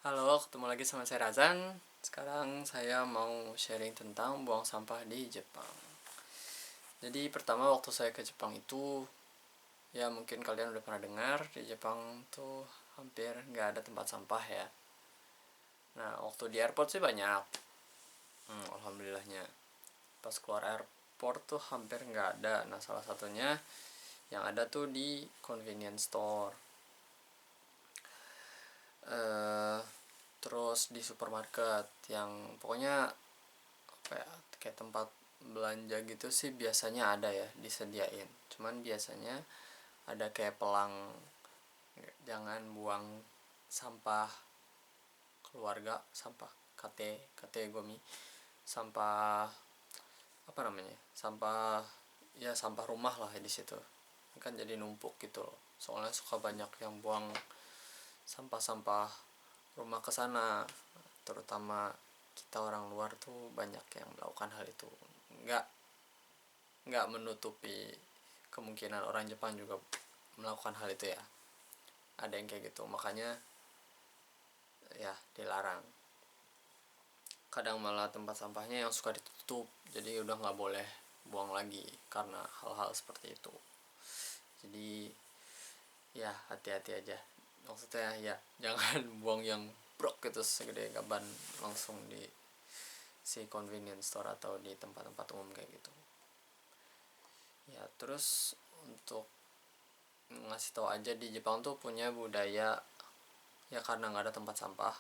Halo, ketemu lagi sama saya Razan. Sekarang saya mau sharing tentang buang sampah di Jepang. Jadi pertama waktu saya ke Jepang itu, ya mungkin kalian udah pernah dengar di Jepang tuh hampir nggak ada tempat sampah ya. Nah waktu di airport sih banyak, alhamdulillahnya. Pas keluar airport tuh hampir nggak ada. Nah salah satunya yang ada tuh di convenience store. eh Terus di supermarket yang pokoknya apa ya, kayak tempat belanja gitu sih biasanya ada ya disediain, cuman biasanya ada kayak pelang, jangan buang sampah keluarga, sampah kategori sampah, apa namanya, sampah, ya sampah rumah lah di situ kan jadi numpuk gitu loh, soalnya suka banyak yang buang sampah-sampah rumah ke sana, terutama kita orang luar tuh banyak yang melakukan hal itu. nggak nggak menutupi kemungkinan orang Jepang juga melakukan hal itu ya, ada yang kayak gitu, makanya ya dilarang. Kadang malah tempat sampahnya yang suka ditutup, jadi udah nggak boleh buang lagi karena hal-hal seperti itu. Jadi ya hati-hati aja, maksudnya ya jangan buang yang brok gitu segede gaban langsung di si convenience store atau di tempat-tempat umum kayak gitu ya. Terus untuk ngasih tahu aja, di Jepang tuh punya budaya, ya karena nggak ada tempat sampah,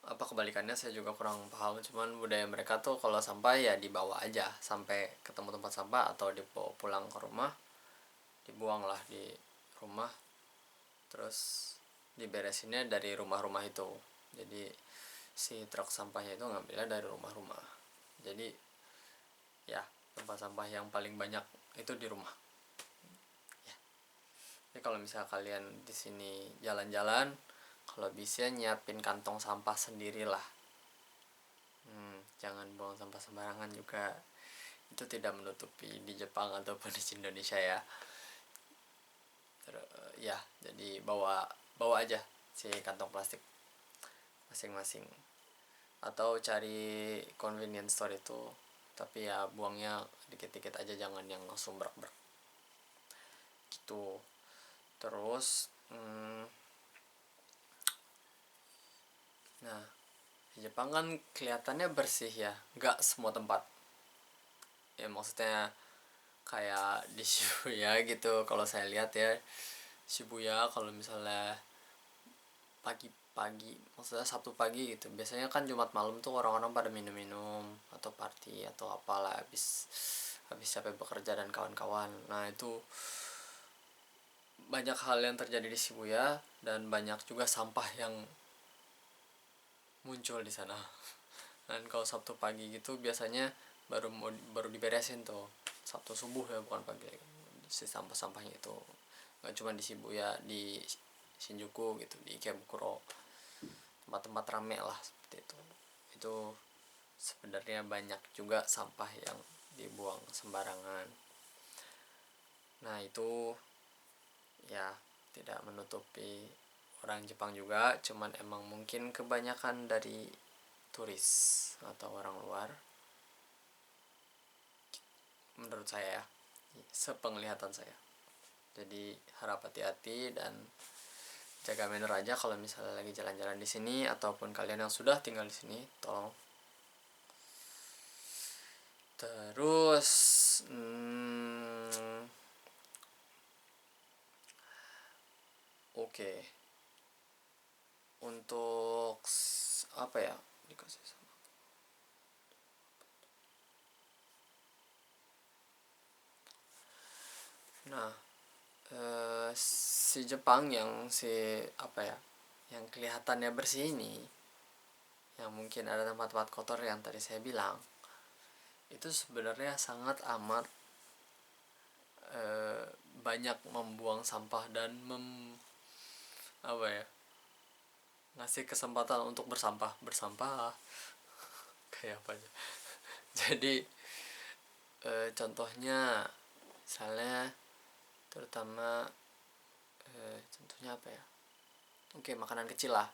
apa kebalikannya saya juga kurang paham, cuman budaya mereka tuh kalau sampah ya dibawa aja sampai ketemu tempat sampah atau dibawa pulang ke rumah, dibuang lah di rumah, terus diberesinnya dari rumah-rumah itu. Jadi si truk sampahnya itu ngambilnya dari rumah-rumah, jadi ya tempat sampah yang paling banyak itu di rumah ya. Jadi kalau misalnya kalian di sini jalan-jalan, kalau bisa nyiapin kantong sampah sendirilah. Jangan buang sampah sembarangan juga, itu tidak menutupi di Jepang ataupun di Indonesia ya. Ya jadi bawa bawa aja si kantong plastik masing-masing, atau cari convenience store itu, tapi ya buangnya dikit-dikit aja, jangan yang langsung berak-berak gitu. Terus nah di Jepang kan kelihatannya bersih ya, nggak semua tempat ya, maksudnya kayak di Shibuya gitu, kalau saya lihat ya Shibuya, kalau misalnya pagi-pagi, maksudnya Sabtu pagi gitu, biasanya kan Jumat malam tuh orang-orang pada minum-minum atau party atau apalah, habis habis capek bekerja dan kawan-kawan. Nah itu banyak hal yang terjadi di Shibuya, dan banyak juga sampah yang muncul di sana. Dan kalau Sabtu pagi gitu biasanya baru diberesin tuh, Sabtu subuh ya, bukan pagi, si sampah-sampahnya itu nggak cuma di Shibuya, di Shinjuku gitu, di Ikebukuro, tempat-tempat rame lah seperti itu sebenarnya banyak juga sampah yang dibuang sembarangan. Nah itu ya tidak menutupi orang Jepang juga, cuman emang mungkin kebanyakan dari turis atau orang luar, menurut saya ya, sepenglihatan saya. Jadi harap hati-hati dan jaga manner aja kalau misalnya lagi jalan-jalan di sini, ataupun kalian yang sudah tinggal di sini, tolong. Terus oke, untuk apa ya, dikasih sama. Nah si Jepang yang si apa ya, yang kelihatannya bersih ini, yang mungkin ada tempat-tempat kotor yang tadi saya bilang, itu sebenarnya sangat amat banyak membuang sampah dan apa ya, ngasih kesempatan untuk bersampah bersampah kayak apa aja. Jadi contohnya misalnya, terutama contohnya apa ya, Oke, makanan kecil lah.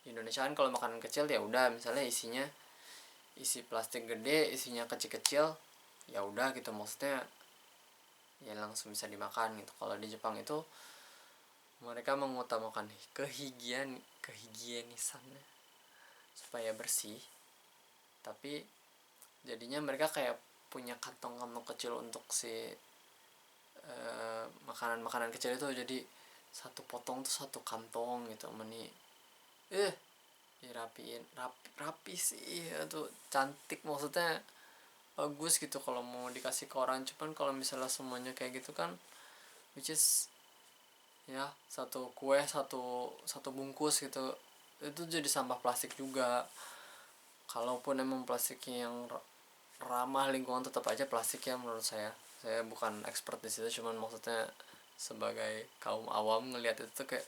Di Indonesia kan kalau makanan kecil ya udah, misalnya isi plastik gede, isinya kecil-kecil, ya udah gitu, maksudnya ya langsung bisa dimakan gitu. Kalau di Jepang itu mereka mengutamakan kehigienisan supaya bersih, tapi jadinya mereka kayak punya kantong-kantong kecil untuk si makanan-makanan kecil itu. Jadi satu potong tuh satu kantong gitu, meni dirapiin, rapi sih itu, cantik, maksudnya bagus gitu kalau mau dikasih ke orang. Cuman kalau misalnya semuanya kayak gitu kan, which is ya satu kue satu satu bungkus gitu, itu jadi sampah plastik juga. Kalaupun emang plastiknya yang ramah lingkungan, tetap aja plastik ya menurut saya bukan expert di situ, cuman maksudnya sebagai kaum awam ngelihat itu tuh kayak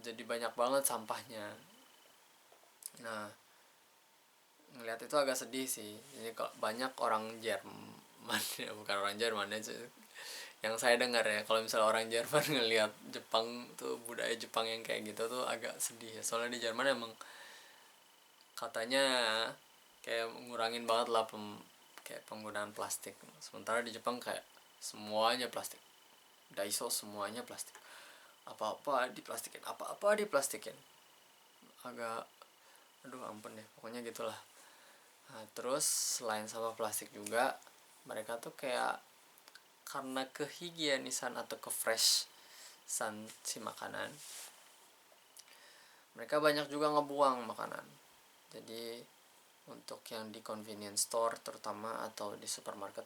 jadi banyak banget sampahnya. Nah, ngelihat itu agak sedih sih. Jadi kalau banyak orang Jerman ya, bukan orang Jerman ya, yang saya dengar ya, kalau misalnya orang Jerman ngelihat Jepang tuh, budaya Jepang yang kayak gitu tuh agak sedih ya. Soalnya di Jerman emang katanya kayak ngurangin banget lah kayak penggunaan plastik. Sementara di Jepang kayak semuanya plastik. Daiso semuanya plastik. Apa-apa diplastikin, apa-apa diplastikin. Agak aduh ampun deh, pokoknya gitulah. Nah, terus selain sampah plastik juga, mereka tuh kayak karena kehigienisan atau kefreshan si makanan, mereka banyak juga ngebuang makanan. Jadi untuk yang di convenience store terutama, atau di supermarket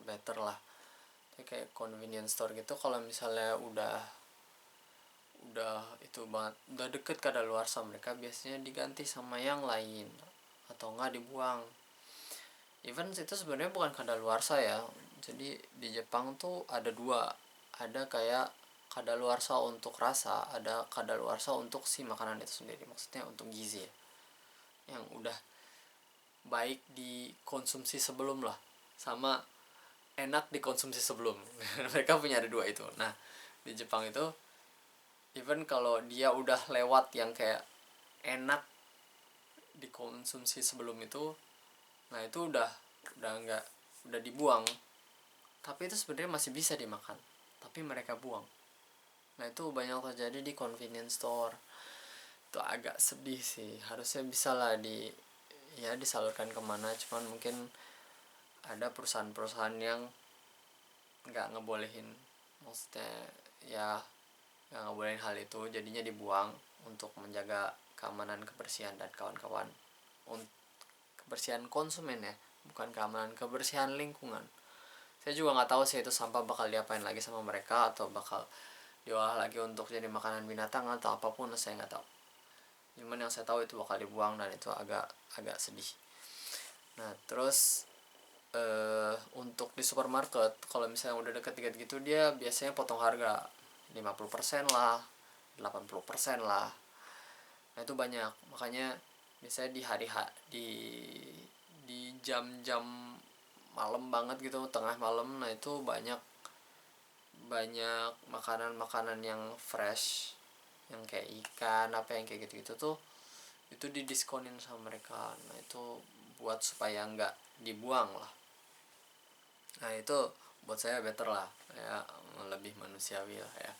better lah. Jadi kayak convenience store gitu, kalau misalnya udah itu banget, udah deket kadaluarsa, mereka biasanya diganti sama yang lain atau enggak dibuang. Even itu sebenarnya bukan kadaluarsa ya. Jadi di Jepang tuh ada dua, ada kayak kadaluarsa untuk rasa, ada kadaluarsa untuk si makanan itu sendiri, maksudnya untuk gizi ya, yang udah baik dikonsumsi sebelum lah, sama enak dikonsumsi sebelum. Mereka punya ada dua itu. Nah, di Jepang itu even kalau dia udah lewat yang kayak enak dikonsumsi sebelum itu, nah itu udah nggak, udah dibuang, tapi itu sebenarnya masih bisa dimakan, tapi mereka buang. Nah itu banyak terjadi di convenience store. Itu agak sedih sih, harusnya bisa lah ya disalurkan kemana, cuman mungkin ada perusahaan-perusahaan yang nggak ngebolehin, maksudnya ya nggak ngebolehin hal itu, jadinya dibuang untuk menjaga keamanan, kebersihan, dan kawan-kawan. Untuk kebersihan konsumen ya, bukan keamanan, kebersihan lingkungan. Saya juga nggak tahu sih itu sampah bakal diapain lagi sama mereka, atau bakal diolah lagi untuk jadi makanan binatang atau apapun, saya nggak tahu. Cuman yang saya tahu itu bakal dibuang, dan itu agak agak sedih. Nah terus untuk di supermarket, kalau misalnya udah deket-deket gitu, dia biasanya potong harga 50% lah, 80% lah. Nah itu banyak, makanya biasanya di di jam-jam malam banget gitu, tengah malam, nah itu banyak banyak makanan-makanan yang fresh, yang kayak ikan apa yang kayak gitu-gitu tuh, itu didiskonin sama mereka. Nah itu buat supaya nggak dibuang lah. Nah itu buat saya better lah ya, lebih manusiawi lah ya.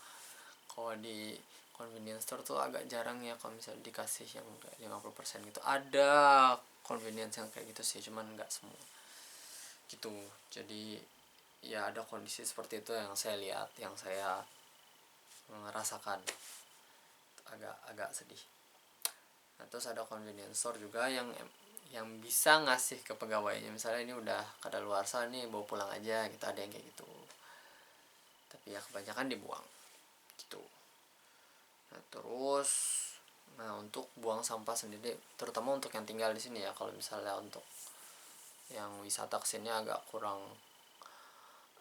Kalau di convenience store tuh agak jarang ya kalau misalnya dikasih yang kayak 50% gitu. Ada convenience yang kayak gitu sih, cuman nggak semua gitu. Jadi ya ada kondisi seperti itu yang saya lihat, yang saya merasakan, agak agak sedih. Nah, terus ada convenience store juga yang bisa ngasih ke pegawainya, misalnya ini udah kadaluarsa nih, bawa pulang aja gitu, ada yang kayak gitu. Tapi ya kebanyakan dibuang gitu. Nah terus, nah untuk buang sampah sendiri, terutama untuk yang tinggal di sini ya, kalau misalnya untuk yang wisata kesini agak kurang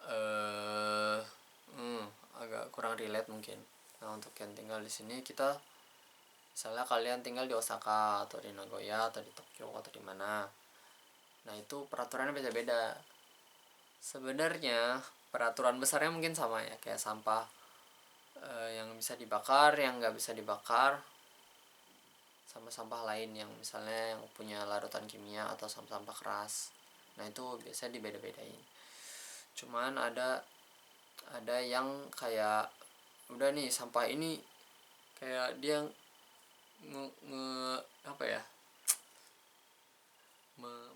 eh agak kurang relate mungkin. Nah untuk yang tinggal di sini, kita misalnya kalian tinggal di Osaka atau di Nagoya atau di Tokyo atau di mana, nah itu peraturannya beda-beda. Sebenarnya peraturan besarnya mungkin sama ya, kayak sampah yang bisa dibakar, yang nggak bisa dibakar, sama sampah lain yang misalnya yang punya larutan kimia atau sampah-sampah keras. Nah itu biasanya dibeda-bedain. Cuman ada yang kayak udah nih sampah ini kayak dia apa ya,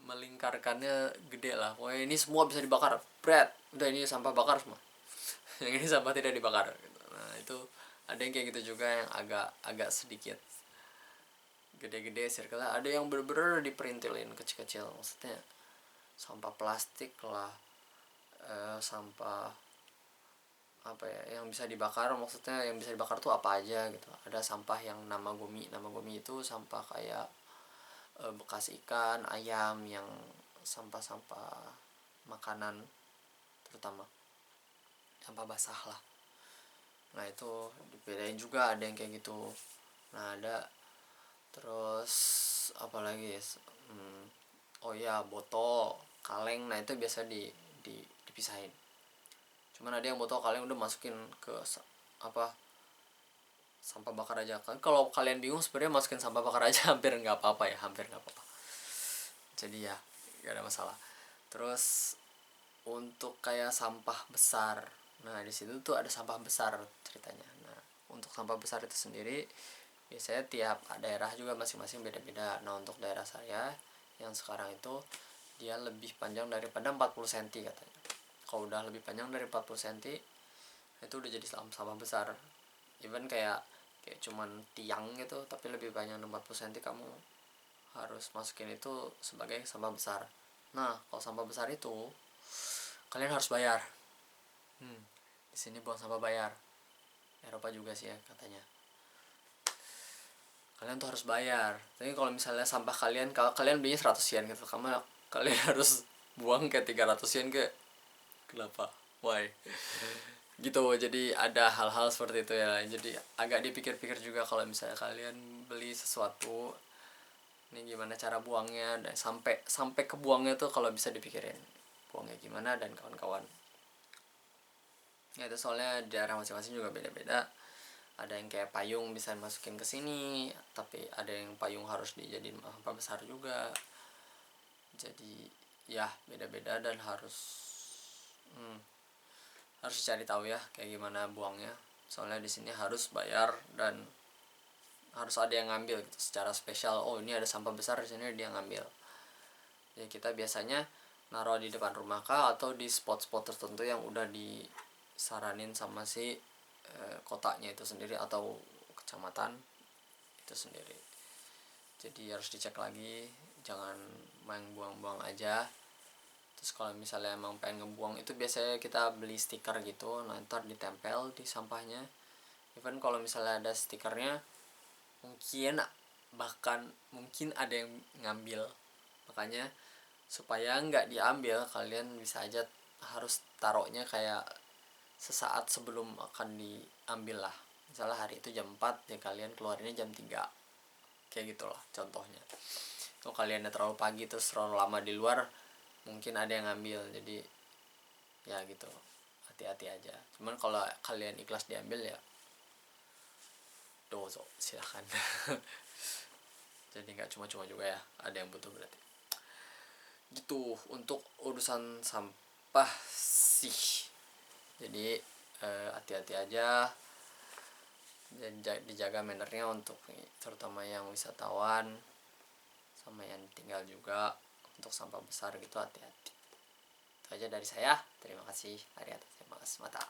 melingkarkannya gede lah, pokoknya ini semua bisa dibakar, bread, udah ini sampah bakar semua. Yang ini sampah tidak dibakar gitu. Nah itu ada yang kayak gitu juga, yang agak sedikit gede-gede circle. Ada yang bener-bener diperintilin kecil-kecil, maksudnya sampah plastik lah, sampah apa ya yang bisa dibakar, maksudnya yang bisa dibakar tuh apa aja gitu. Ada sampah yang nama gomi itu sampah kayak bekas ikan, ayam, yang sampah-sampah makanan, terutama sampah basah lah. Nah itu dibedain juga, ada yang kayak gitu. Nah ada terus apa lagi ya, oh ya botol kaleng, nah itu biasa dipisahin. Cuman ada yang botol kaleng udah masukin ke apa, sampah bakar aja. Kan kalau kalian bingung sebenarnya masukin sampah bakar aja hampir nggak apa-apa ya, hampir nggak apa-apa. Jadi ya nggak ada masalah. Terus untuk kayak sampah besar, nah di situ tuh ada sampah besar ceritanya. Nah untuk sampah besar itu sendiri biasanya tiap daerah juga masing-masing beda-beda. Nah untuk daerah saya yang sekarang itu dia lebih panjang daripada 40 cm katanya. Kalau udah lebih panjang dari 40 cm itu udah jadi sampah besar. Even kayak cuman tiang gitu tapi lebih panjang dari 40 cm, kamu harus masukin itu sebagai sampah besar. Nah kalau sampah besar itu kalian harus bayar. Di sini buang sampah bayar. Eropa juga sih ya katanya. Kalian tuh harus bayar. Tapi kalau misalnya sampah kalian, kalau kalian belinya 100 yen gitu, kalian harus buang kayak 300 yen ke. Kenapa? Why? Gitu. Jadi ada hal-hal seperti itu ya. Jadi agak dipikir-pikir juga kalau misalnya kalian beli sesuatu, ini gimana cara buangnya, dan sampai ke buangnya tuh kalau bisa dipikirin buangnya gimana dan kawan-kawan. Ya itu soalnya daerah masing-masing juga beda-beda. Ada yang kayak payung bisa masukin ke sini, tapi ada yang payung harus dijadiin sampah besar juga. Jadi ya beda-beda dan harus cari tahu ya kayak gimana buangnya. Soalnya di sini harus bayar dan harus ada yang ngambil gitu secara spesial. Oh ini ada sampah besar di sini, dia ngambil. Jadi kita biasanya naruh di depan rumah kah atau di spot-spot tertentu yang udah disaranin sama si kotanya itu sendiri atau kecamatan itu sendiri. Jadi harus dicek lagi, jangan main buang-buang aja. Terus kalau misalnya emang pengen ngebuang itu biasanya kita beli stiker gitu, nah ntar ditempel di sampahnya. Even kalau misalnya ada stikernya, mungkin ada yang ngambil. Makanya supaya nggak diambil, kalian bisa aja harus taruhnya kayak sesaat sebelum akan diambil lah. Misalnya hari itu jam 4 ya, kalian keluarinnya jam 3, kayak gitu lah contohnya. Kalau kalian udah terlalu pagi terus terlalu lama di luar, mungkin ada yang ngambil. Jadi ya gitu, hati-hati aja. Cuman kalau kalian ikhlas diambil ya dozo, silahkan. Jadi nggak cuma-cuma juga ya, ada yang butuh berarti. Gitu untuk urusan sampah sih. Jadi hati-hati aja dan dijaga mannernya untuk terutama yang wisatawan sama yang tinggal juga. Untuk sampah besar gitu hati-hati. Itu aja dari saya. Terima kasih. Arigatou gozaimasu. Mata.